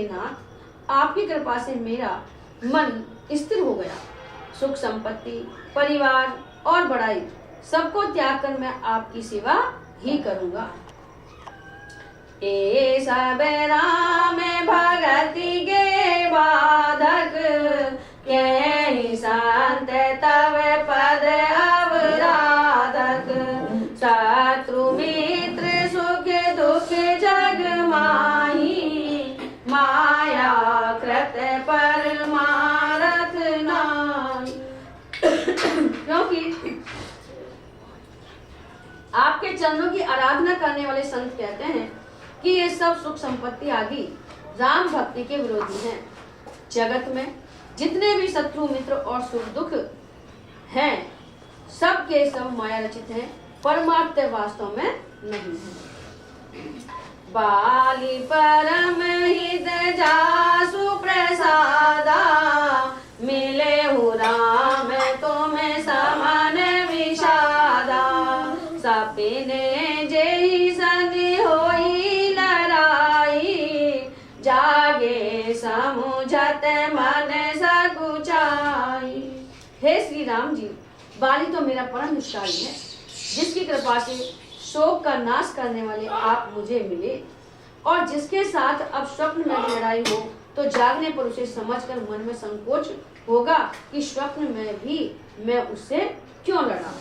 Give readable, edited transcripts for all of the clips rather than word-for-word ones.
नाथ, आपकी कृपा से मेरा मन स्थिर हो गया। सुख संपत्ति, परिवार और बड़ाई सबको त्याग कर मैं आपकी सेवा ही करूंगा। ए सब राम भगति के बाधक, के संत तव पद अवराधक। शत्रु मित्र सुख दुख जग माही, माया कृत परमारथ नाहि। क्योंकि आपके चरणों की आराधना करने वाले संत कहते हैं कि ये सब सुख संपत्ति आदि राम भक्ति के विरोधी हैं। जगत में जितने भी शत्रु मित्र और सुख दुख हैं, सब के सब माया रचित हैं, परमार्थ वास्तव में नहीं है। बाली परम हित जासु प्रसादा, मिले हु राम तुम्हें समन विषादा। सपिने जेहि सनि होई लड़ाई, जागे समुझत मन सकुचाई। हे श्री राम जी, बाली तो मेरा परम हितकारी है, जिसकी कृपा से शोक का नाश करने वाले आप मुझे मिले, और जिसके साथ अब स्वप्न में भी लड़ाई हो तो जागने पर उसे समझकर मन में संकोच होगा कि स्वप्न में भी मैं उससे क्यों लड़ा।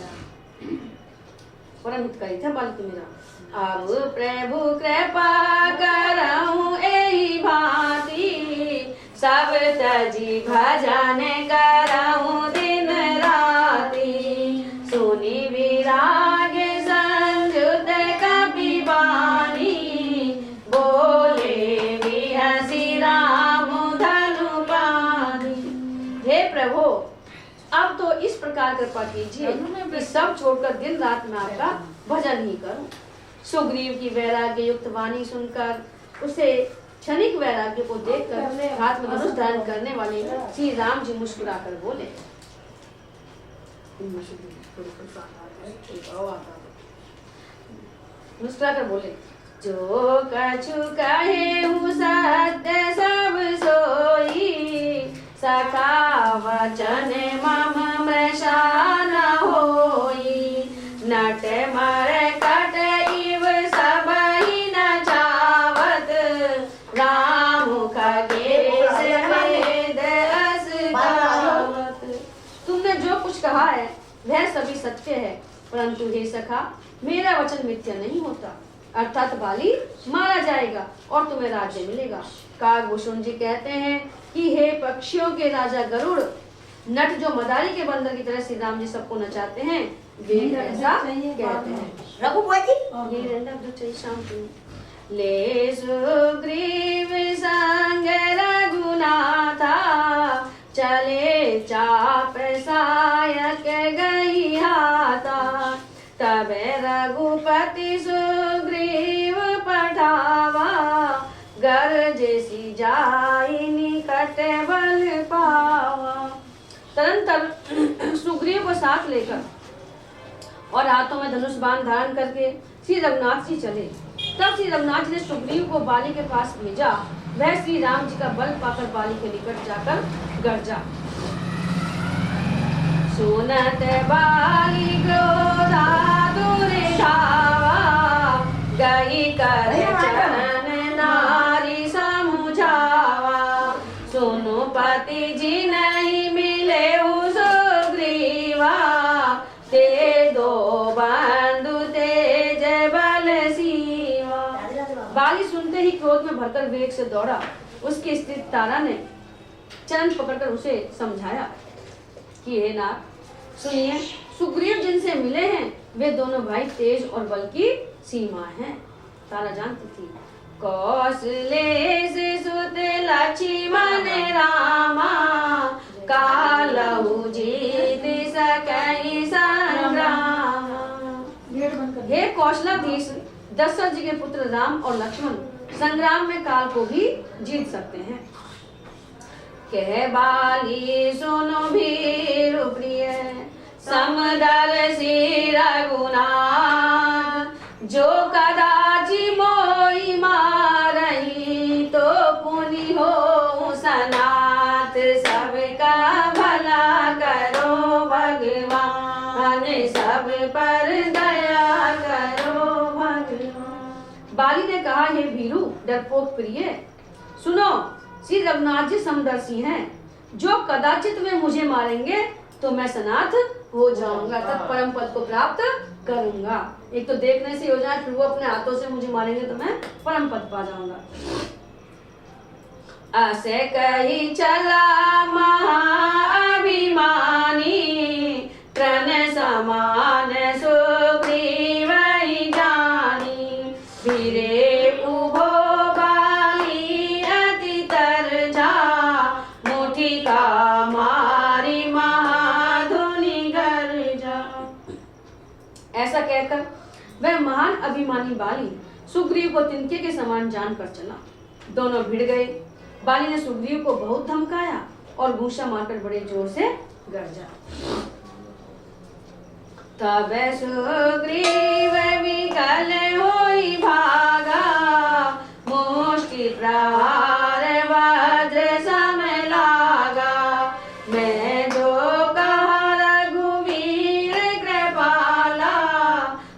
परम हितकारी था बाली तो मेरा। अब प्रभु कृपा करऊं एहि भांति, सब तजी भजन करऊं दिन राति। सुनि विराग संयुत कपि बानी, बोले बिहसी राम धनु पानी। हे प्रभु, अब तो इस प्रकार कृपा कीजिए कि सब छोड़कर दिन रात में आपका भजन ही करूं। सुग्रीव की वैराग्य युक्त वाणी सुनकर, उसे क्षणिक वैराग्य को देखकर हाथ में धनुष धारण करने वाले श्री राम जी मुस्कुराकर बोले, मुस्कुराकर बोले, जो कछु कहेहु सत्य सब सोई, सखा वचन मम मृषा न होई। नट मर कट इव सबहि न चावत, राम खगेश वेद अस गावत। तुमने जो कुछ कहा है वह सभी सत्य है, परंतु हे सखा, मेरा वचन मिथ्या नहीं होता। अर्थात बाली मारा जाएगा और तुम्हें राज्य मिलेगा। काकभूषण जी कहते हैं कि हे पक्षियों के राजा गरुड़, नट जो मदारी के बंदर की तरह श्री राम जी सबको नचाते हैं, वे ऐसा कहते हैं। रघुपति ये रहता जो चाहिए शाम को। ले सुग्रीव संग रघुनाथा, चले चाप सायक गई हाथा। तब रघुपति सुग्रीव पठावा, गरजेसी जाई निकट बल पावा। तदंतर सुग्रीव को साथ लेकर और हाथों में धनुष बाण धारण करके श्री रघुनाथ जी चले। तब श्री रघुनाथ जी ने सुग्रीव को बाली के पास भेजा। वह श्री राम जी का बल पाकर बाली के निकट जाकर गरजा। सुनत बाली क्रोधातुर धावा, गई कर चरण नारी समुझावा। सुनु पति जी नहीं मिले सुग्रीवा, ते दो बंधु तेज बल सीवा। बाली सुनते ही क्रोध में भरकर वेग से दौड़ा। उसकी स्त्री तारा ने चरण पकड़कर उसे समझाया कि हे नाथ, सुनिए, सुग्रीव जिनसे मिले हैं वे दोनों भाई तेज और बल की सीमा हैं। तारा जानती थी। कौशले सुत लक्ष्मण रामा, कालहु जीत सकहि संग्रामा। हे कौशलाधीश, दशरथ जी के पुत्र राम और लक्ष्मण संग्राम में काल को भी जीत सकते हैं। कह बाली सुनो भीरु प्रिय, समदर्शी रघुनाथ। जो कदाचि मोहि मारहि, तो पुण्य ही हो सनाथ, सबका भला करो भगवान, सब पर दया करो भगवान। बाली ने कहा, हे भीरू डरपोक प्रिय, सुनो, श्री रघुनाथ जी समदर्शी हैं, जो कदाचित वे मुझे मारेंगे तो मैं सनाथ हो जाऊंगा, तब परम पद को प्राप्त करूंगा। एक तो देखने से हो जाए, फिर वो अपने हाथों से मुझे मारेंगे तो मैं परम पद पा जाऊंगा। ऐसे कही चला महाअभिमानी, तृण समान सुग्रीव जानी, वीरे उभो बाली अति तरजा, मुठी का मारी महाधुनि गर्जा। ऐसा कहकर वह महान अभिमानी बाली सुग्रीव को तिनके के समान जानकर चला। दोनों भिड़ गए। बाली ने सुग्रीव को बहुत धमकाया और घूंसा मारकर बड़े जोर से गर्जा। तब सुग्रीव विकल होई भागा, मुष्टि प्रहार वज्र सम लागा, मैं जो कहा रघुवीर कृपाला,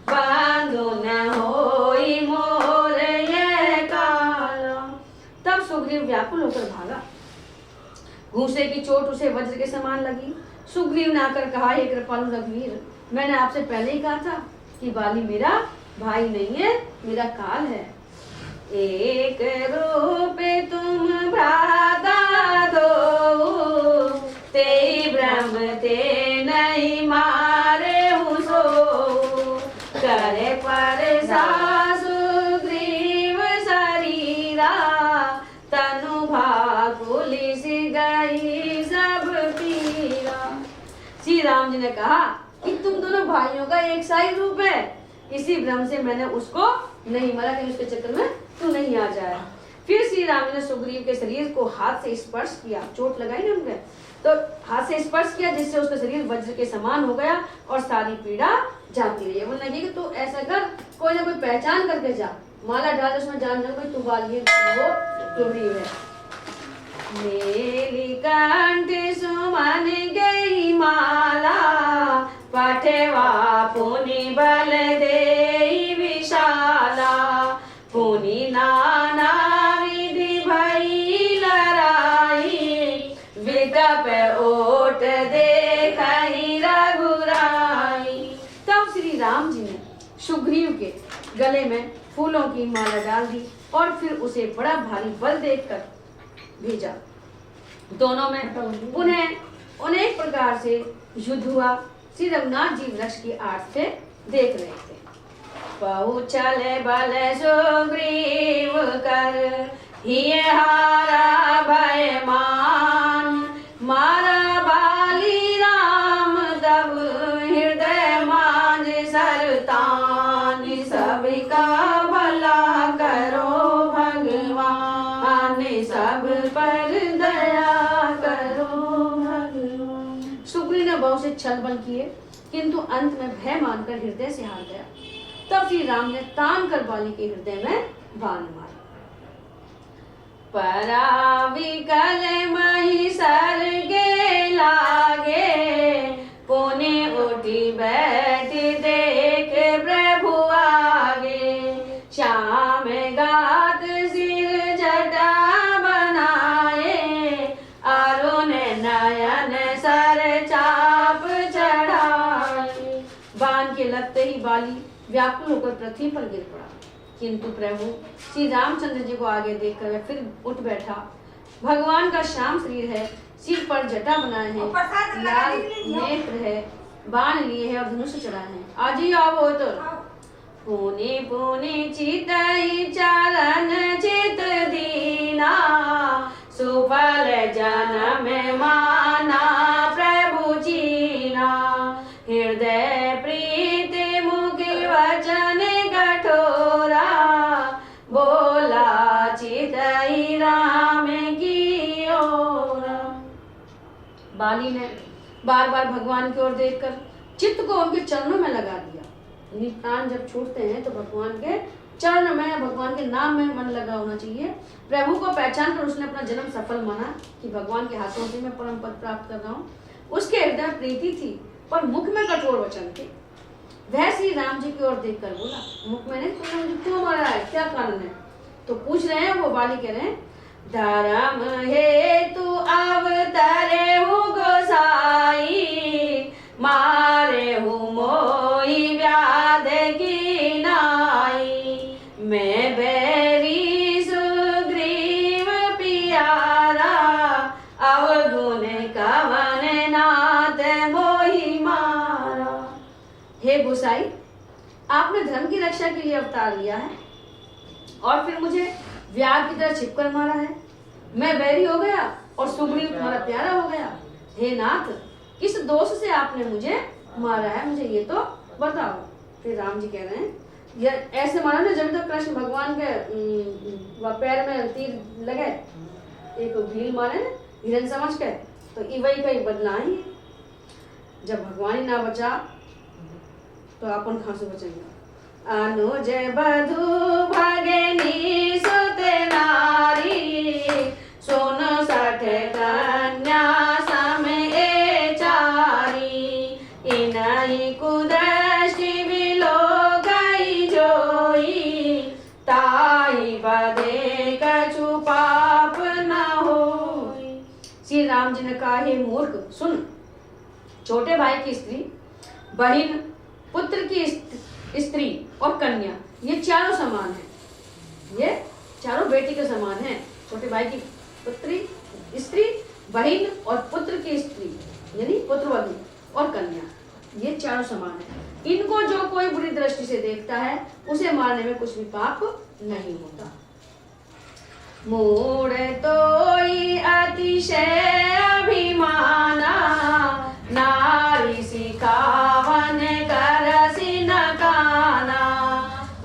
बंधु न होई मोर ये काला। तब सुग्रीव व्याकुल होकर भागा। घूंसे की चोट उसे वज्र के समान लगी। सुग्रीव ने आकर कहा, हे कृपालु रघुवीर, मैंने आपसे पहले ही कहा था कि बाली मेरा भाई नहीं है, मेरा काल है। एक रूप तुम भ्राता दो, ते ब्रह्म ते नहीं मारे सो, करे पर सुग्रीव शरीरा, तनु भाकुली सी गई सब पीरा। श्री राम जी ने कहा कि तुम दोनों भाइयों का एक सा ही रूप है, इसी भ्रम से मैंने उसको नहीं मारा कि उसके चक्कर में तू नहीं आ जाए। फिर श्री राम जी ने सुग्रीव के शरीर को हाथ से स्पर्श किया, चोट लगाई ना उनके, तो हाथ से स्पर्श किया, जिससे उसका शरीर वज्र के समान हो गया और सारी पीड़ा जाती रही। बोलना कि तू ऐसा कर, कोई ना कोई पहचान करके जा, माला डाल, उसमें जान जा कोई तू बाली वो सुग्रीव है। नीलकंठ सुमन गई माला, पठवा पुनि बल दे विशाला, पुनि नाना विधि भई लड़ाई, विकप ओट देखहि रघुराई। तब श्री राम जी ने सुग्रीव के गले में फूलों की माला डाल दी और फिर उसे बड़ा भारी बल देखकर भेजा। दोनों में उन्हें अनेक प्रकार से युद्ध हुआ। श्री रघुनाथ जी वृक्ष की आड़ से देख रहे थे। पहुँचल बल सुग्रीव कर, हिय हारा भय मान, मारा बाली राम तब हृदय मांझ सरतान, सबका भला करो भगवान, सब पर दया करो भगवान। सुग्रीव ने बहुत से छल बल किए, किंतु अंत में भय मानकर हृदय से हार गया। तब श्री राम ने तान कर बाली के हृदय में बाण मारा। पराविकल मही सर्गे लागे, पुनि उठी बैठी देख प्रभु आगे, श्याम गात सिर जटा बनाए, अरुण नयन सर चाप चढ़ाए। बाण के लगते ही बाली व्याकुल होकर पृथ्वी पर गिर पड़ा, किंतु प्रभु श्री रामचंद्र जी को आगे देखकर वह फिर उठ बैठा। भगवान का श्याम शरीर है, सिर पर जटा बनाए हैं, लाल नेत्र है, बाण लिए है और धनुष चढ़ाए हैं। आज ही आओ तो पुनि पुनि चितई चरण चित दीना, सुफल जन्म माना प्रभु चीना, हृदय प्रीति मुख वचन कठोरा, बोला चितई राम की ओरा। बाली ने बार बार भगवान की ओर देखकर चित्त को उनके चरणों में लगा दिया। प्राण जब छूटते हैं तो भगवान के चरण में, भगवान के नाम में मन लगा होना चाहिए। प्रभु को पहचान कर उसने अपना जन्म सफल माना कि भगवान के हाथों से मैं परम पद प्राप्त कर रहा हूँ। उसके हृदय में प्रीति थी पर मुख में कठोर वचन थे। वह श्री राम जी की ओर देखकर बोला, मुख में नहीं, तुमने मुझे क्यों मारा है, क्या कारण है? तो पूछ रहे हैं वो, बाली कह रहे हैं, धर्म हेतु अवतरे हूँ गोसाई, मारे हूँ मोहि व्याध की नाई, मैं बैरी सुग्रीव प्यारा, अवगुण कवन नाथ मोहि मारा। हे गोसाई, आपने धर्म की रक्षा के लिए अवतार लिया है और फिर मुझे व्याध की तरह छिपकर मारा है। मैं बैरी हो गया और सुग्रीव तुम्हारा प्यारा हो गया। हे नाथ, किस दोष से आपने मुझे मारा है, मुझे ये तो बताओ। फिर राम जी कह रहे हैं, ये ऐसे मारा ना जब तक कृष्ण भगवान के पैर में तीर लगे, एक भील मारे हिरन समझ के, तो वही का बदला ही। जब भगवान ही ना बचा तो अपन कहाँ से बचेंगे। अनुज बधु भगिनी सुत नारी, सोन सठ कन्या समय चारी, इनहि कुदृष्टि बिलो गई जोई, ताहि बधे कछु पाप न होई। श्री राम जी ने कहा, हे मूर्ख सुन, छोटे भाई की स्त्री, बहन, पुत्र की स्त्री और कन्या, ये चारों समान है। ये चारों बेटी के समान है। छोटे भाई की पुत्री, स्त्री, बहन और पुत्र की स्त्री यानी पुत्रवधू और कन्या, ये चारों समान है। इनको जो कोई बुरी दृष्टि से देखता है उसे मारने में कुछ भी पाप नहीं होता। मूढ़ तोई अतिशय अभिमाना, नारी सिखावन करसि न काना,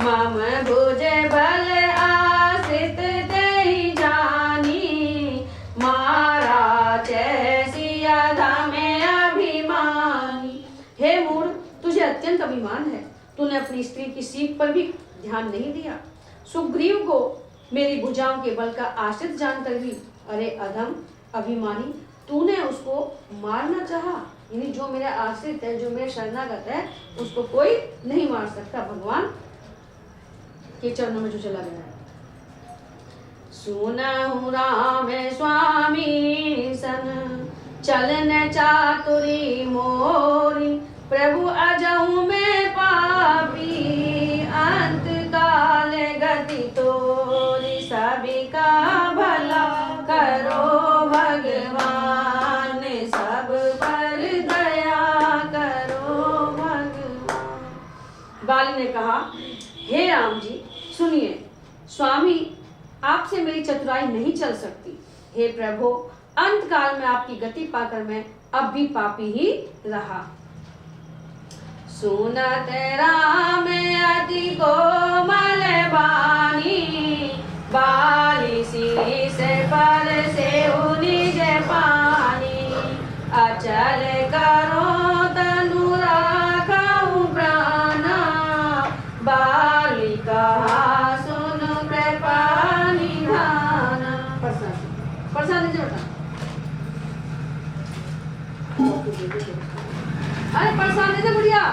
मम भुज बल आश्रित तेहि जानी, मारा जैसी अधम अभिमानी। हे मूढ़, तुझे अत्यंत अभिमान है, तूने अपनी स्त्री की सीख पर भी ध्यान नहीं दिया। सुग्रीव को मेरी भुजाओं के बल का आश्रित जानकर भी, अरे अधम अभिमानी, तूने उसको मारना चाहा। यानी जो मेरा आश्रित है, जो मेरे शरणागत है, उसको कोई नहीं मार सकता। भगवान के चरणों में जो चला गया है। सुनहु राम स्वामी सन, चलन चातुरी मोरी, प्रभु अजहु में पापी, अंत काल गति तोरी, सभी का भला करो भगवान, सब पर दया करो भगवान। बाली ने कहा, हे राम जी सुनिए, स्वामी आपसे मेरी चतुराई नहीं चल सकती। हे प्रभु, अंत काल में आपकी गति पाकर मैं अब भी पापी ही रहा। सुनत राम अति कोमल बानी, बाली शीस पर से निज पानी, अचल करो तनु राखहु प्राणा, बाली कहा सुन कृपा निधाना। प्रसाद दीजिए बेटा। अरे प्रसाद दीजिए बुढ़िया।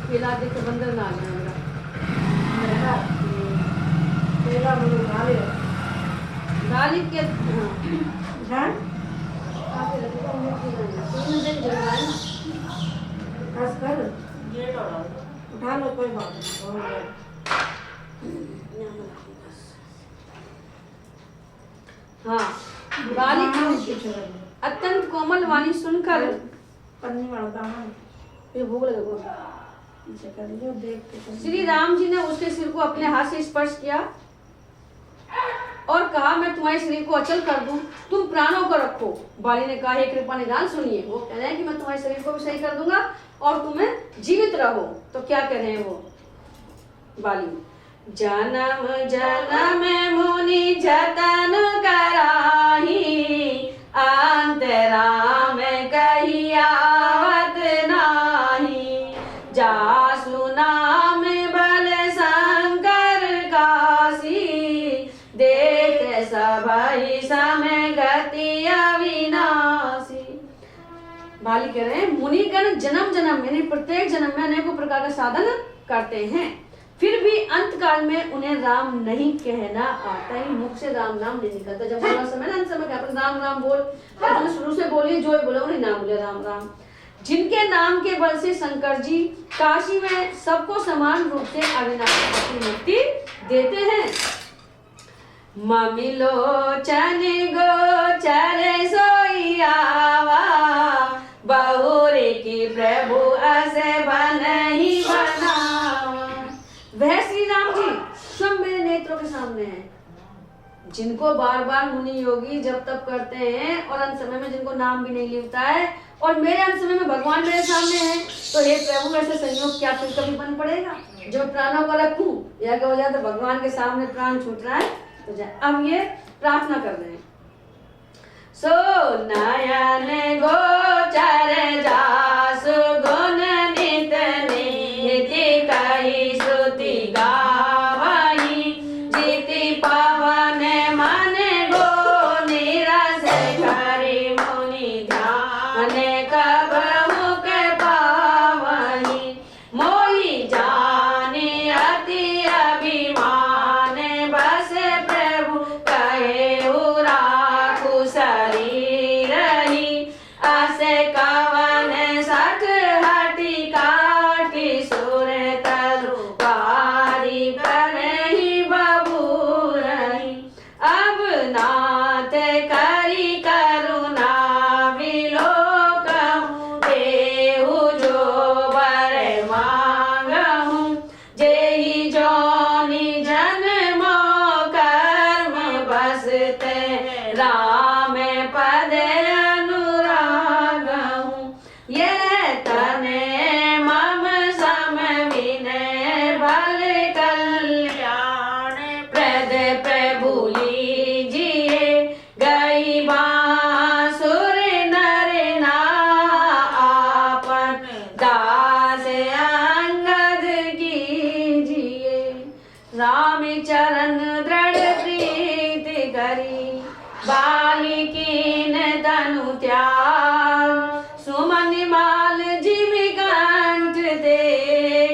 केला देख के बंदर ना आ जाएगा। केला मुझे गाली गाली के ध्यान काफी लगेगा। तीन दिन जलवाए खास कर उठा लो, कोई बात नहीं। हाँ, बाली अत्यंत कोमल वाणी सुनकर पन्नी वाला दामन, ये भूख लगे श्री राम जी ने उसके सिर को अपने हाथ से स्पर्श किया और कहा, मैं तुम्हारे शरीर को अचल कर दूं, तुम प्राणों को रखो। बाली ने कहा, हे कृपा निदान सुनिए, वो कह रहे हैं कि मैं तुम्हारे शरीर को भी सही कर दूंगा और तुम्हें जीवित रहो। तो क्या कह रहे हैं वो बाली, जन्म जन्म मुनि जतन कराही, अंतराम कही आवत नाही। जासु नाम बल शंकर काशी, देत सभई समय गति अविनाशी। बाली कह रहे हैं मुनिगण जन्म जन्म यानी प्रत्येक जन्म में अनेकों प्रकार का साधन करते हैं, फिर भी अंत काल में उन्हें राम नहीं कहना आता ही, मुख से राम नाम नहीं निकलता। जब बोला समय ना अंत समय क्या राम राम बोल, तो शुरू से बोलिए जो बोला उन्हें नाम बोले राम राम। जिनके नाम के बल से शंकर जी काशी में सबको समान रूप से अविनाशी मुक्ति देते हैं। ममिलोचन गोचर सोई आवा, बहुरे की प्रभु अस बन ही बनावा। वह श्री राम जी स्वयं मेरे नेत्रों के सामने हैं, जिनको बार बार मुनि योगी जब तप करते हैं और अंत समय में जिनको नाम भी नहीं लेता है, और मेरे अंत समय में भगवान मेरे सामने हैं, तो हे प्रभु ऐसे संयोग क्या फिर कभी बन पड़ेगा जो प्राणों को रखूं या क्या हो जाए तो भगवान के सामने प्राण छूट रहा है तो जाए। अब ये प्रार्थना कर रहे हैं। सो नयन गोचर जासु गुण नित नीति कही श्रुति गावही, जीति पवन मन गो निरस करि मुनि ध्यान कबहु के पावही। मोहि जानि अति अभिमान बस प्रभु कहेउ राखु शरीर ही, अस कवन सठ हटि काटि सुर तरु पारी करहि बबूरहि। अब नाथ करि करुणा विलोकहु, देहु जो वर मांगहु, जेहि जोनि जन्मो कर्म बसते राम पद अनुरागहु। यह तने मम सम विनय भल कल्याण प्रद प्रभु लीजिए, गई बांसुर नर ना आपन दास अंगद कीजिए। राम चरण दृढ़ प्रीति करी, बालिकीन तनु त्याग, सुमन माल जिमि कंठ दे,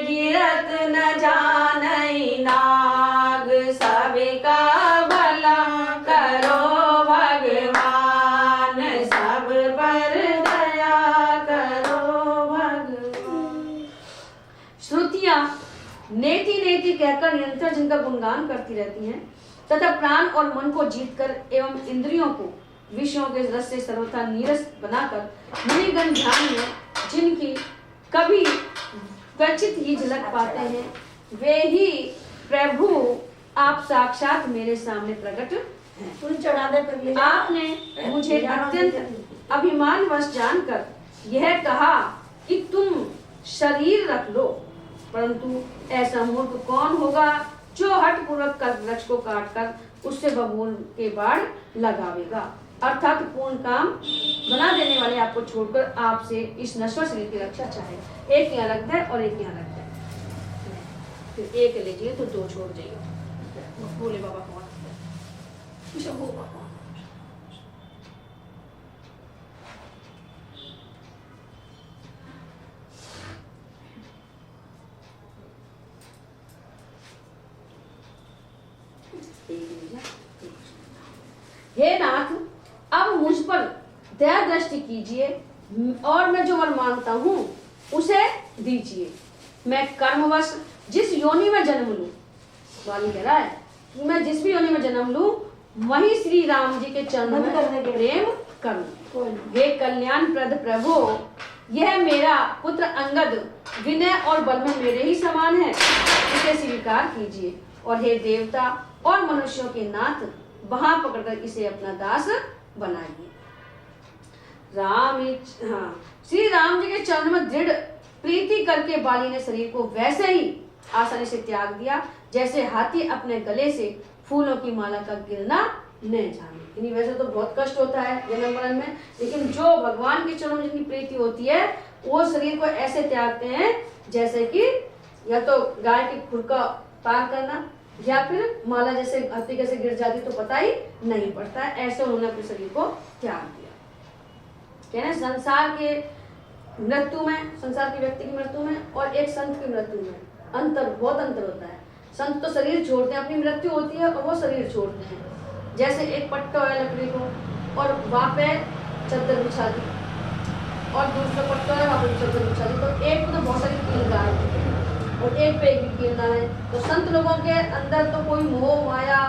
गिरत न जानई नाग, सबिका भला करो भगवान, सब पर दया करो भगवान। श्रुतियां नेति नेति कहकर निरंतर जिनका गुणगान करती रहती हैं, तथा प्राण और मन को जीतकर एवं इंद्रियों को विषयों के रस से सर्वथा नीरस बनाकर मुनिगण ध्यान में जिनकी कभी क्वचित ही झलक पाते हैं, वे ही प्रभु आप साक्षात मेरे सामने प्रकट हैं। आपने मुझे अत्यंत अभिमानवश जानकर यह कहा कि तुम शरीर रख लो, परंतु ऐसा मूर्ख कौन होगा जो हठ पूर्वक कल्पवृक्ष को काटकर उससे बबूल के बाण लगावेगा। अर्थात पूर्ण काम बना देने वाले आपको छोड़कर आपसे इस नश्वर शरीर की रक्षा चाहे। एक यहाँ रखता है और एक यहाँ रखता है, फिर एक लीजिए तो दो छोड़ जाइए। बोले बाबा कौन? हे नाथ, अब मुझ पर दया दृष्टि कीजिए और मैं जो वर मांगता हूँ उसे दीजिए। मैं कर्मवश जिस योनि में जन्म लूं, वाली कह रहा है कि मैं जिस भी योनि में जन्म लूं वही श्री राम जी के चरणों में प्रेम करूं। हे कल्याण प्रद प्रभु, यह मेरा पुत्र अंगद विनय और बल में मेरे ही समान है, इसे स्वीकार कीजिए। और हे देवता और मनुष्यों के नाथ, वहां पकड़कर इसे अपना दास बनाइए। श्री राम जी के चरण में दृढ़ प्रीति करके बाली ने शरीर को वैसे ही आसानी से त्याग दिया जैसे हाथी अपने गले से फूलों की माला का गिरना नहीं जाने। इन्हीं वैसे तो बहुत कष्ट होता है जन्म मरण में, लेकिन जो भगवान के चरणों में जिनकी प्रीति होती है वो शरीर को ऐसे त्यागते हैं जैसे कि या तो गाय के खुर का पार करना या फिर माला जैसे हाथी कैसे गिर जाती तो पता ही नहीं पड़ता है। ऐसे उन्होंने अपने शरीर को त्याग दिया। कहना संसार के मृत्यु में, संसार के व्यक्ति की मृत्यु में और एक संत की मृत्यु में अंतर, बहुत अंतर होता है। संत तो शरीर छोड़ते हैं, अपनी मृत्यु होती है और वो शरीर छोड़ते हैं। जैसे एक पट्टा है लकड़ी को और वहाँ पे चद्दर बिछा दी और दूसरा पट्टा है वहाँ पे चद्दर बिछा दी, तो एक को तो बहुत सारी कील गाड़ होती है और एक पे एक कील ना है। तो संत लोगों के अंदर तो कोई मोह माया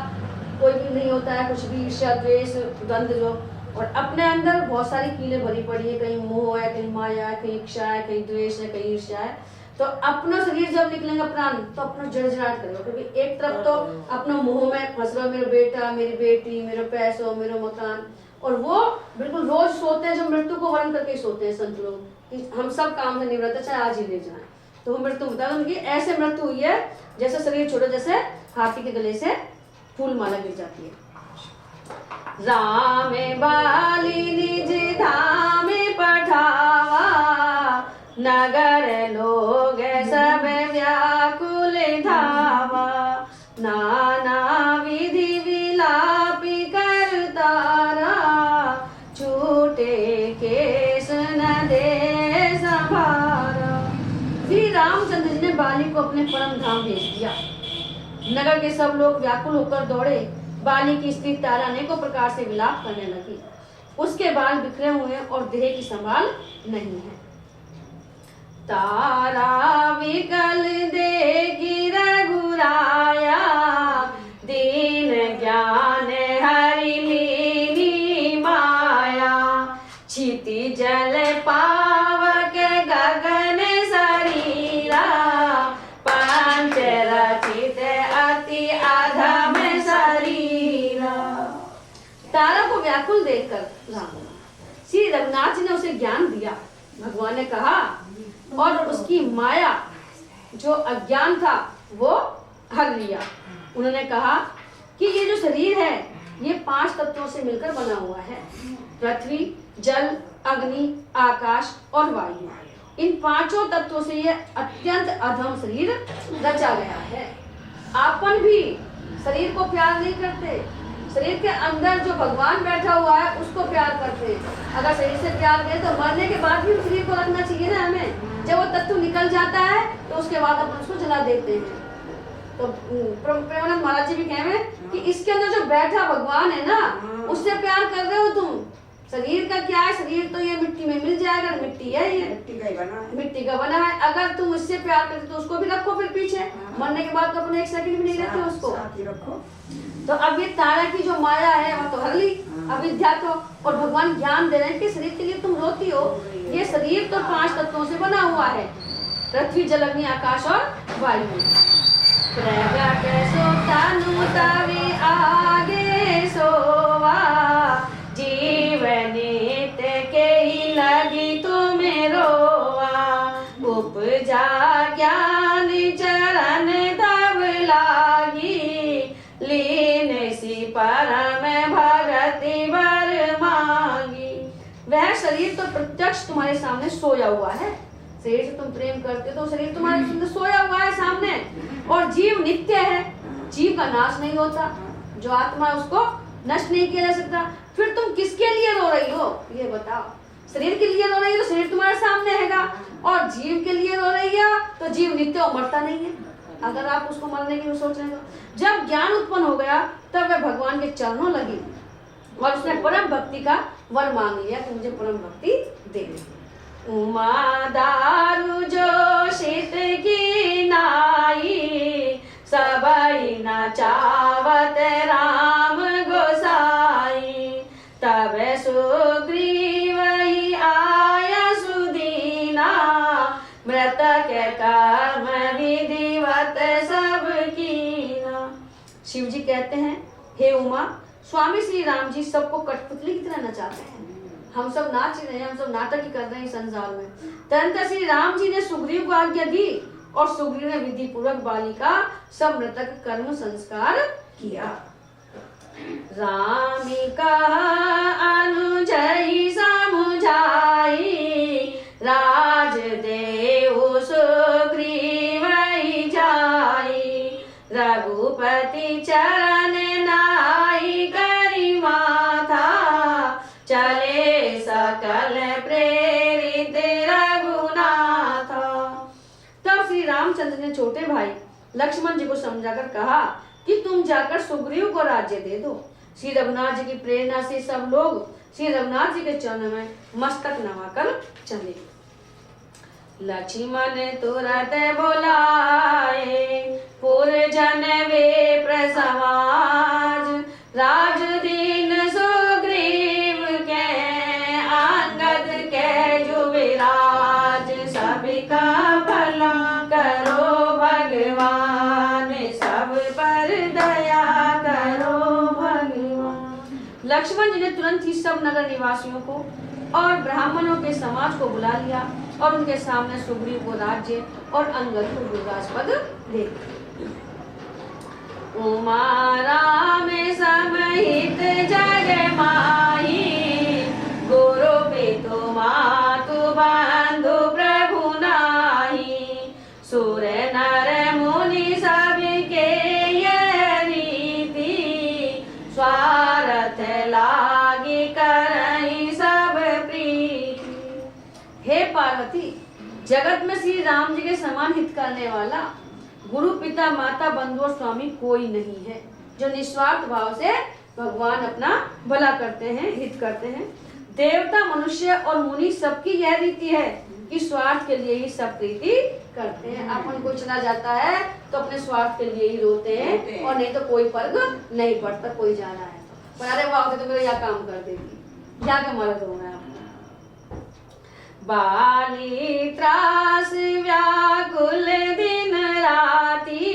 कोई भी नहीं होता है, कुछ भी ईर्ष्या द्वेष द्वंद्व जो, और अपने अंदर बहुत सारी कीलें भरी पड़ी है, कहीं मोह है, कहीं माया है, कहीं इच्छा है, कहीं द्वेष है, कहीं ईर्ष्या है। तो अपना शरीर जब निकलेगा प्राण तो अपना जर्जराट करेगा, क्योंकि एक तरफ तो अपना मोह में फंस रहा, मेरा बेटा, मेरी बेटी, मेरे पैसों, मेरा मकान, और वो बिल्कुल रोज सोते हैं, जो मृत्यु को वर्ण करके सोते हैं संत लोग कि हम सब काम से निवृत्त है, चाहे आज ही ले जाए। तो वो मृत्यु बता उनकी ऐसे मृत्यु हुई है जैसे शरीर छोड़ो, जैसे हाथी के गले से फूल माला गिर जाती है। राम बाली निज धाम पठावा, नगर लोग सब व्याकुल धावा, नाना विधि विलापी कर तारा, छूटे केस न दे संभारा। श्री रामचंद्र जी ने बाली को अपने परम धाम भेज दिया। नगर के सब लोग व्याकुल होकर दौड़े। बाली की स्त्री तारा अनेकों प्रकार से विलाप करने लगी। उसके बाल बिखरे हुए और देह की संभाल नहीं है। तारा विकल देगी रघुराया, दीन ज्ञान हरि लीनी माया, क्षिति जल पावक गगन शरीरा, पंच रचित अति अधम शरीरा। तारा को व्याकुल देखकर श्री रघुनाथ जी ने उसे ज्ञान दिया। भगवान ने कहा और उसकी माया जो अज्ञान था वो हर लिया। उन्होंने कहा कि ये जो शरीर है ये 5 तत्वों से मिलकर बना हुआ है, पृथ्वी, जल, अग्नि, आकाश और वायु। इन 5 तत्वों से ये अत्यंत अधम शरीर रचा गया है। आपन भी शरीर को प्यार नहीं करते, शरीर के अंदर जो भगवान बैठा हुआ है उसको प्यार करते हैं। अगर शरीर से प्यार करें तो मरने के बाद भी शरीर को रखना चाहिए ना हमें। जब वो तत्व निकल जाता है तो उसके बाद अपन उसको जला देते हैं। तो प्रेमानंद महाराज जी भी कहे कि इसके अंदर जो बैठा भगवान है ना उससे प्यार कर रहे हो तुम। शरीर का क्या है, शरीर तो ये मिट्टी में मिल जाएगा, मिट्टी है, ये मिट्टी का बना है। अगर तुम इससे प्यार करते तो उसको भी रखो फिर पीछे, मरने के बाद तो अपने 1 सेकंड भी नहीं रहते उसको। तो अब ये तारा की जो माया है वो तो हर ली अविद्या को, और भगवान ज्ञान दे रहे हैं कि शरीर के लिए तुम रोती हो, ये शरीर तो 5 तत्वों से बना हुआ है, पृथ्वी, जल, अग्नि, आकाश और वायु। प्रगट सो तनु तवे आगे सोवा, जीवनीत के ही लगी तुम्हें रोवा, उपजा ज्ञान चरण तब लागी, लीन सी परम भगति बर मांगी। वह शरीर तो प्रत्यक्ष तुम्हारे सामने सोया हुआ है। शरीर से तुम प्रेम करते तो शरीर तुम्हारे सामने सोया हुआ है सामने, और जीव नित्य है, जीव का नाश नहीं होता, जो आत्मा है उसको नष्ट नहीं किया जा सकता। फिर तुम किसके लिए रो रही हो ये बताओ। शरीर के लिए रो रही हो तो शरीर तुम्हारे सामने हैगा, और जीव के लिए रो रही है तो जीव नित्य और मरता नहीं है। अगर आप उसको मरने की सोच रहे हो, जब ज्ञान उत्पन्न हो गया तब वह भगवान के चरणों लगी और उसने परम भक्ति का वर मांग लिया कि मुझे परम भक्ति दे। उमा दारू जो शीत की नाई, सबई न चावत राम गोसाई, तब सुग्रीव ही आया सुदीना, मृतक कर्म विधिवत सब कीना। शिव जी कहते हैं, हे उमा, स्वामी श्री राम जी सबको कठपुतली की तरह नचाते हैं। हम सब नाच रहे हैं, हम सब नाटक ही कर रहे हैं संसार में। तदनंतर श्री राम जी ने सुग्रीव को आज्ञा दी और सुग्रीव ने विधि पूर्वक बाली का सब मृतक कर्म संस्कार किया। राम कहा अनुजई समुझाई, राज देव सुग्रीव जाई, रघुपति चरण नाई करी माथा, चले सकल प्रेरित रघुनाथा। तब श्री रामचंद्र ने छोटे भाई लक्ष्मण जी को समझाकर कहा कि तुम जाकर सुग्रीव को राज्य दे दो। श्री रघुनाथ जी की प्रेरणा से सब लोग श्री रघुनाथ जी के चरणों में मस्तक नवाकर चले। लक्ष्मण तुरंत बुलाए, पुरजन वे प्रसवाज, राज दीन सुग्रीव के, अंगद के जुविराज, सबका भला करो भगवान, सब पर दया करो भगवान। लक्ष्मण जी ने तुरंत ही सब नगर निवासियों को और ब्राह्मणों के समाज को बुला लिया और उनके सामने सुग्रीव को राज्य और अंगद को युवराज पद दे दिया। उमा राम समहित जग माही, गुरु पितु मातु बंधु प्रभु नाही, सुर नर मुनि सबके यह रीति, स्वार्थ लागी करई सब प्रीति। हे पार्वती, जगत में श्री राम जी के समान हित करने वाला गुरु पिता माता बंधु और स्वामी कोई नहीं है, जो निस्वार्थ भाव से भगवान अपना भला करते हैं, हित करते हैं। देवता मनुष्य और मुनि सबकी यह रीति है कि स्वार्थ के लिए ही सब प्रीति करते हैं। अपन कोई चला जाता है तो अपने स्वार्थ के लिए ही रोते हैं और नहीं तो कोई फर्क नहीं पड़ता, कोई जा रहा है पर अरे वाह तो मेरा यह काम कर देगी, जाके मरद हो मैं। बाली त्रास व्याकुल दिन राती,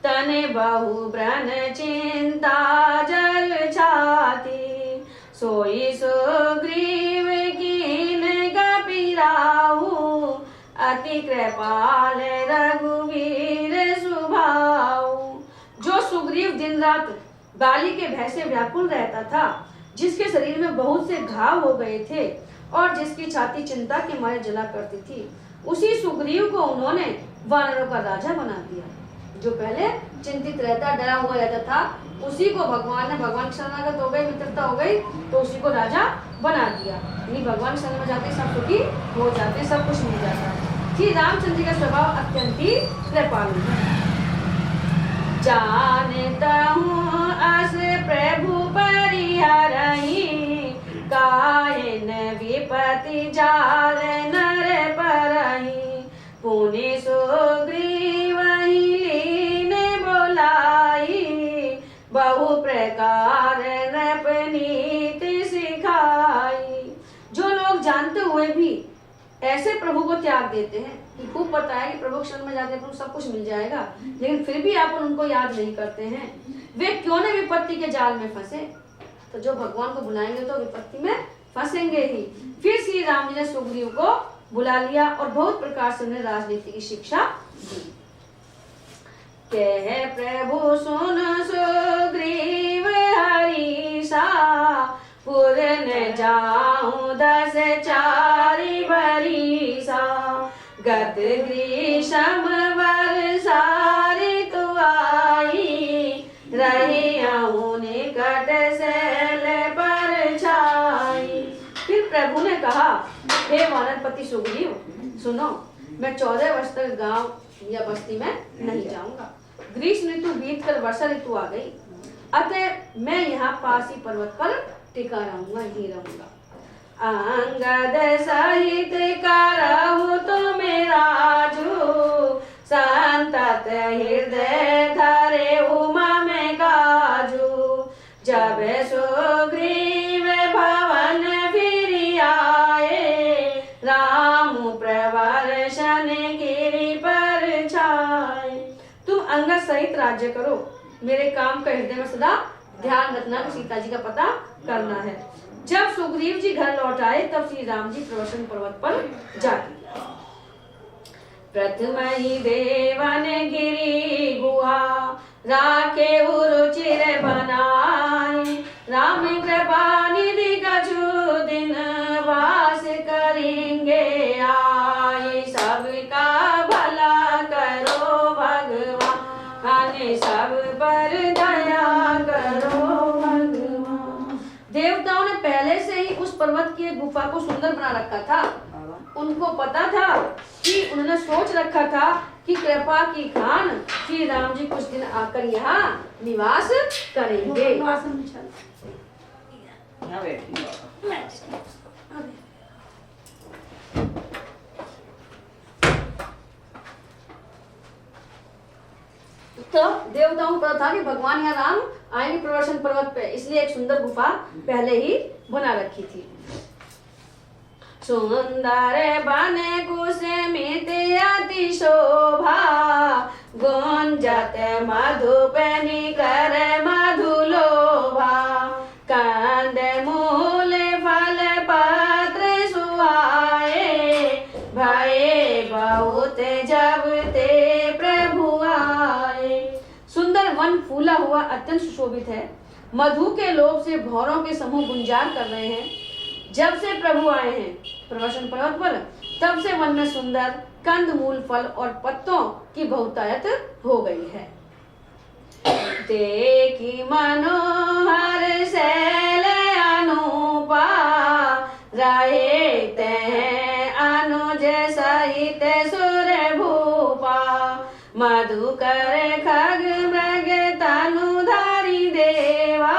तन बहु ब्रन चिंता जल छाती, सोई सुग्रीव कीन कपिराहु, अति कृपाल रघुवीर सुभाऊ। जो सुग्रीव दिन रात बाली के भय से व्याकुल रहता था, जिसके शरीर में बहुत से घाव हो गए थे और जिसकी छाती चिंता के मारे जला करती थी, उसी सुग्रीव को उन्होंने वानरों का राजा बना दिया। जो पहले चिंतित रहता, डरा हुआ रहता था, उसी को भगवान ने, भगवान की शरणागत हो गई, मित्रता हो गई तो उसी को राजा बना दिया। यानी भगवान की शरण में जाते सब सुखी हो जाते, सब कुछ मिल जाता है। श्री रामचंद्र जी का स्वभाव अत्यंत ही कृपालु है। जानता हूँ अस प्रभु परिहरहि, कायन विपति जाल नर परहि, पुनि सुग्रीव लीन बोलाई, बहु प्रकार नृपनीति सिखाई। जो लोग जानते हुए भी ऐसे प्रभु को त्याग देते हैं कि खूब पता है कि प्रभु क्षण में जाते हैं सब कुछ मिल जाएगा, लेकिन फिर भी आप उनको याद नहीं करते हैं, वे क्यों न विपत्ति के जाल में फंसे। तो जो भगवान को बुलाएंगे तो विपत्ति में फंसेंगे ही। फिर श्री राम जी ने सुग्रीव को बुला लिया और बहुत प्रकार से उन्हें राजनीति की शिक्षा दी। कहे प्रभु सुन सुग्रीव हरीसा, पुर न जाऊं 10 चारि बरीसा, गत ग्रीष्म वर्षा ऋतु आई, रही निकट शैल पर छाई। फिर प्रभु ने कहा, हे वानरपति सुग्रीव, सुनो, मैं 14 वर्ष तक गांव या बस्ती में नहीं जाऊंगा। ग्रीष्म ऋतु बीतकर वर्षा ऋतु आ गई, अतः मैं यहाँ पास ही पर्वत पर टिका रहूंगा, यहीं रहूंगा। अंगद सहित करहु तुम राजू, संतत हृदय धरे उमा में काजू, जब सुग्रीव भवन फिर आए, राम प्रवर्षन गिरि पर छाए। तुम अंगद सहित राज्य करो, मेरे काम का हृदय में सदा ध्यान रखना कि सीता जी का पता करना है। जब सुग्रीव जी घर लौट आए तब श्री राम जी प्रवसन पर्वत पर जाके प्रथम ही देवन गिरी गुहा, राखे रुचिर बना, राम कृपा निधि कछु दिन वास करेंगे आए, सबका भला करो भगवान, सब पर दया करो भगवान। देवताओं ने पहले से ही उस पर्वत की एक गुफा को सुंदर बना रखा था। उनको पता था कि उन्होंने सोच रखा था कि कृपा की खान श्री राम जी कुछ दिन आकर यहाँ निवास करेंगे। तो देवताओं को पता था कि भगवान यहाँ राम आएंगे प्रवर्षण पर्वत पे, इसलिए एक सुंदर गुफा पहले ही बना रखी थी। सुंदर बने कुसुमित अति शोभा, गुंजत मधुपनि कर मधुलोभा, कंद मूल फल पत्र सुहाए, भये बहुत जब ते प्रभु आए। सुंदर वन फूला हुआ अत्यंत सुशोभित है, मधु के लोभ से भौरों के समूह गुंजार कर रहे हैं। जब से प्रभु आए हैं प्रवर्षण पर्वत पर, तब से वन में सुंदर कंद मूल फल और पत्तों की बहुतायत हो गई है। देखी मनोहर शैल अनूपा, रहे ते अनुज सहित सुर भूपा, मधुकर खग मृग तनुधारी देवा,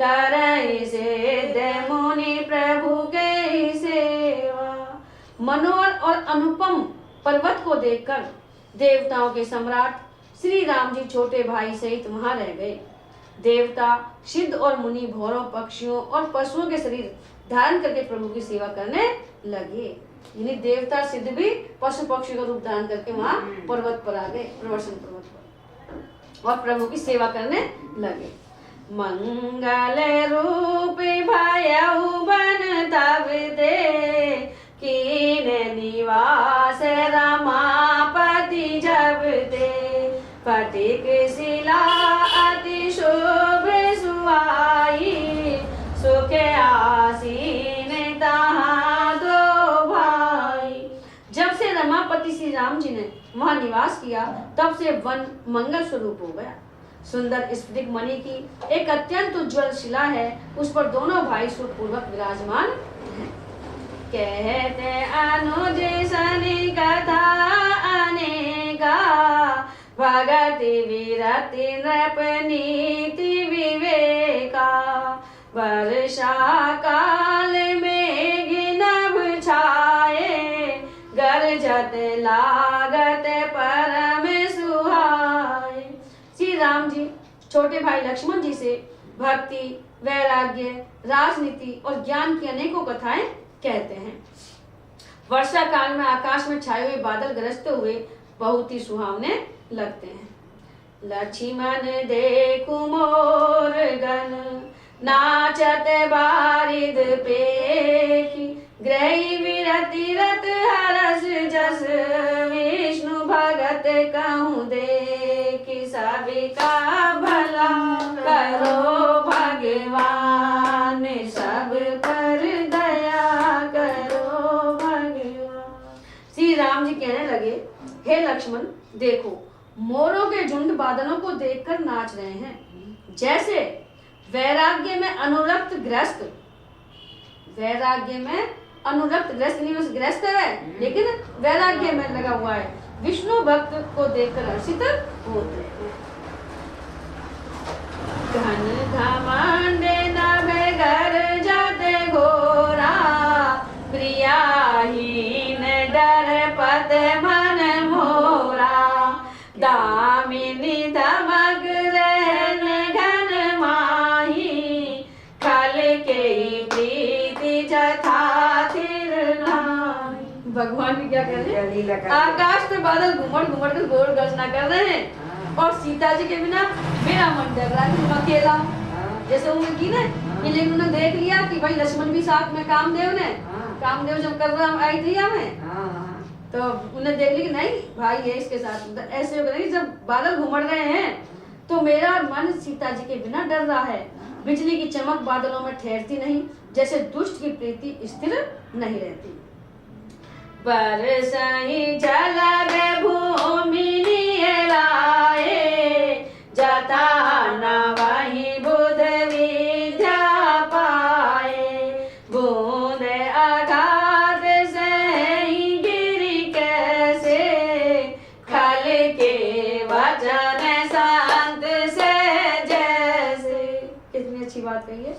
करई सिद्ध मुनि प्रभु के सेवा। मनोहर और अनुपम पर्वत को देखकर देवताओं के सम्राट श्री राम जी छोटे भाई सहित वहां रह गए। देवता सिद्ध और मुनि भौरों पक्षियों और पशुओं के शरीर धारण करके प्रभु की सेवा करने लगे। यानी देवता सिद्ध भी पशु पक्षी का रूप धारण करके वहां पर्वत पर आ गए, प्रवर्षण पर्वत पर, और प्रभु की सेवा करने लगे। मंगल रूप भयउ बन तब ते, कीन निवास रमापति जब ते, फटिक शिला अति शुभ सुहाई, सुख आसीन तहाँ दो भाई। जब से रमापति श्री राम जी ने वहां निवास किया, तब से वन मंगल स्वरूप हो गया। सुंदर स्फटिक मणि की एक अत्यंत उज्ज्वल शिला है, उस पर दोनों भाई सुखपूर्वक विराजमान हैं। कहते अनुज सनि कथा अनेका, भगति विरति नृप नीति विवेका, वर्षा काल में गिनभ छाए, गरजत लागत परम सुहाए। श्री राम जी छोटे भाई लक्ष्मण जी से भक्ति, वैराग्य, राजनीति और ज्ञान की अनेकों कथाएं कहते हैं। वर्षा काल में आकाश में छाए हुए बादल गरजते हुए बहुत ही सुहावने लगते हैं। लक्ष्मण देखु मोर गण, नाचत बारिद पेखी, ग्रही विरति रत हरस जस, विष्णु भगत कहूँ देखी, सबका भला करो भगवान, सब पर दया करो भगवान। श्री राम जी कहने लगे, हे लक्ष्मण देखो, मोरों के झुंड बादलों को देखकर नाच रहे हैं। जैसे वैराग्य में अनुरक्त ग्रस्त, वैराग्य में अनुरक्त ग्रस्त है लेकिन वैराग्य में लगा हुआ है, विष्णु भक्त को देखकर हर्षित होते हैं। घन घमंड नभ घर जाते घोरा, प्रियाहीन डर पद मन मोरा, दामिनी धमक रहन घन माही, खल के प्रीति जथा थिर नाही। भगवान भी क्या कर रहे हैं, आकाश में बादल घुमड़ घुमड़ कर घोर गर्जना कर रहे हैं, और सीता जी के बिना मेरा मन डर रहा है, तुम अकेला। जैसे उन्होंने की ना, लेकिन उन्होंने देख लिया कि भाई लक्ष्मण भी साथ में, कामदेव ने, कामदेव जब कर रहा आई थी हमें, तो उन्हें देख लिया कि नहीं भाई है इसके साथ। ऐसे हो गया कि जब बादल घुमड़ रहे हैं तो मेरा मन सीता जी के बिना डर रहा है, बिजली की चमक बादलों में ठहरती नहीं, जैसे दुष्ट की प्रीति स्थिर नहीं रहती। बरसहि जल में भूमि नियलाए, जता न वहीं बुध विद्या पाए। बूंद आघात से ही गिरी कैसे, खल के वचन संत से जैसे। कितनी अच्छी बात कही है।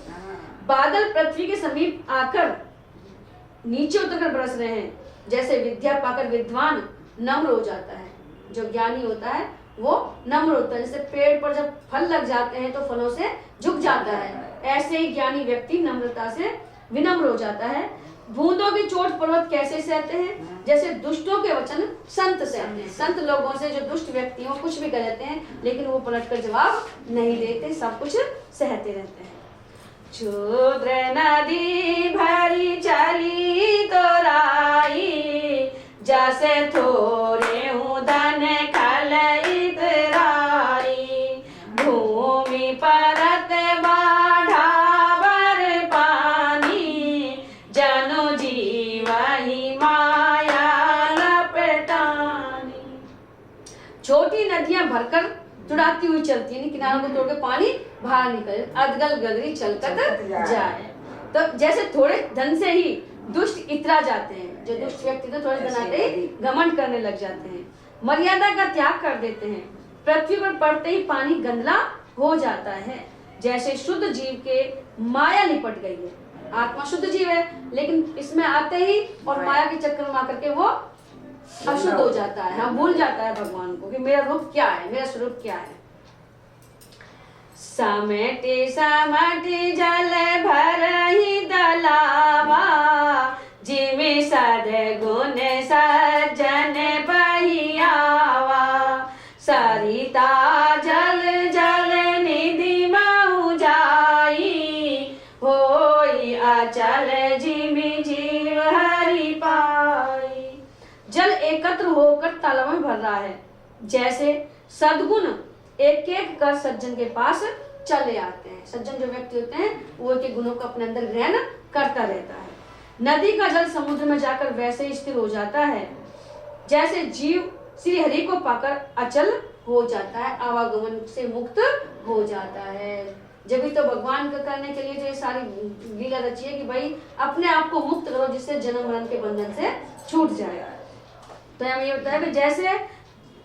बादल पृथ्वी के समीप आकर नीचे उतरकर बरस रहे हैं, जैसे विद्या पाकर विद्वान नम्र हो जाता है। जो ज्ञानी होता है वो नम्र होता है, जैसे पेड़ पर जब फल लग जाते हैं तो फलों से झुक जाता है, ऐसे ही ज्ञानी व्यक्ति नम्रता से विनम्र हो जाता है। बूंदों की चोट पर्वत कैसे सहते हैं, जैसे दुष्टों के वचन संत सहते हैं। संत लोगों से जो दुष्ट व्यक्ति हो कुछ भी कहते हैं, लेकिन वो पलटकर जवाब नहीं देते, सब कुछ सहते रहते हैं। क्षुद्र नदी भरी चली तो राई, जैसे थोड़े धन खल इतराई। भूमि परत बाढ़ा बर पानी, जनु जीव ही माया लपटानी। छोटी नदियां भरकर चुड़ाती हुई चलती है, किनारों को तोड़ के पानी बाहर निकले, अदगल गगरी चलकर जाए। तो जैसे थोड़े धन से ही दुष्ट इतरा जाते हैं, जो दुष्ट व्यक्ति तो थोड़े धन आते ही घमंड करने लग जाते हैं, मर्यादा का त्याग कर देते हैं। पृथ्वी पर पड़ते ही पानी गंदला हो जाता है, जैसे शुद्ध जीव के माया लिपट गई है। आत्मा शुद्ध जीव है, लेकिन इसमें आते ही और माया के चक्कर में आकर के वो अशुद्ध हो जाता है, हाँ भूल जाता है भगवान को कि मेरा रूप क्या है, मेरा स्वरूप क्या है। समेटे समटे जल भरहि दलावा, जिमे सद्गुण सज्जन बहियावा। सरिता जल जल निधि महु जाई, होई अचल जिमि जीव हरि पाई। जल एकत्र होकर तालाब में भर रहा है, जैसे सद्गुण एक एक कर सज्जन के पास चले आते हैं। सज्जन जो व्यक्ति होते हैं वो एक गुणों को अपने अंदर ग्रहण करता रहता है। नदी का जल समुद्र में जाकर वैसे ही स्थिर हो जाता है, जैसे जीव श्री हरि को पाकर अचल हो जाता है, आवागमन से मुक्त हो जाता है। जब तो भगवान का करने के लिए जो ये सारी लीला रची है कि भाई अपने आप को मुक्त करो, जिससे जन्म मरण के बंधन से छूट जाए। तो हमें ये होता है कि जैसे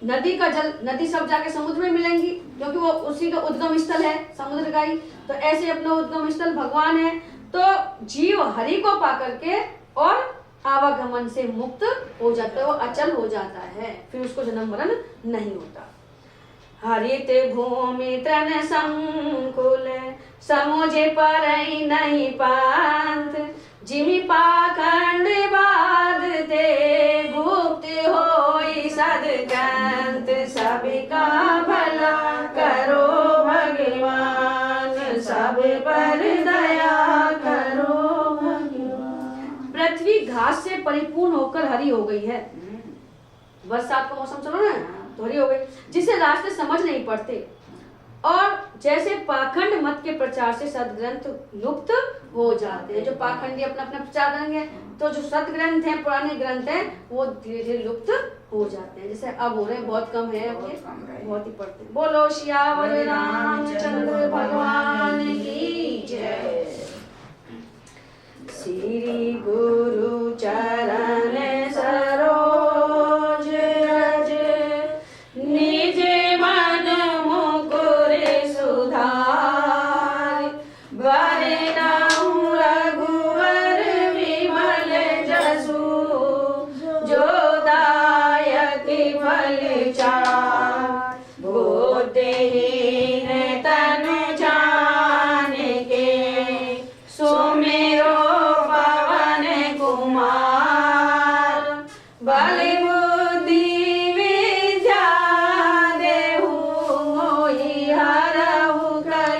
नदी का जल, नदी सब जाके समुद्र में मिलेंगी, क्योंकि वो उसी का उद्गम स्थल है समुद्र का ही। तो ऐसे अपना उद्गम स्थल भगवान है, तो जीव हरि को पा करके और आवागमन से मुक्त हो जाता है, वो अचल हो जाता है, फिर उसको जन्म मरण नहीं होता। हरित भूमि तन संकुल, समुझे पर नहीं पंथ। जिमि पाखंड बाधते, गुप्त होई सद्ग्रंथ। सबका भला करो भगवान, सब पर दया करो भगवान। पृथ्वी घास से परिपूर्ण होकर हरी हो गई है। बरसात का मौसम चलो ना, तो हरी हो गई, जिसे रास्ते समझ नहीं पड़ते। और जैसे पाखंड मत के प्रचार से सदग्रंथ लुप्त हो जाते हैं। जो पाखंडी अपना अपना प्रचार करेंगे, तो जो सदग्रंथ हैं, पुराने ग्रंथ हैं, वो धीरे धीरे लुप्त हो जाते हैं। जैसे अब हो रहे हैं, बहुत कम है, बहुत ही पढ़ते हैं। बोलो सियावर रामचंद्र भगवान की जय। श्री गुरु चरण सरोज रज, निज मन मुकुर सुधार। वरनहुँ रघुवर विमल जसु, जो दायक फल चार। बुद्धिहीन तनु जान के, सुमिरो पवन कुमार। बल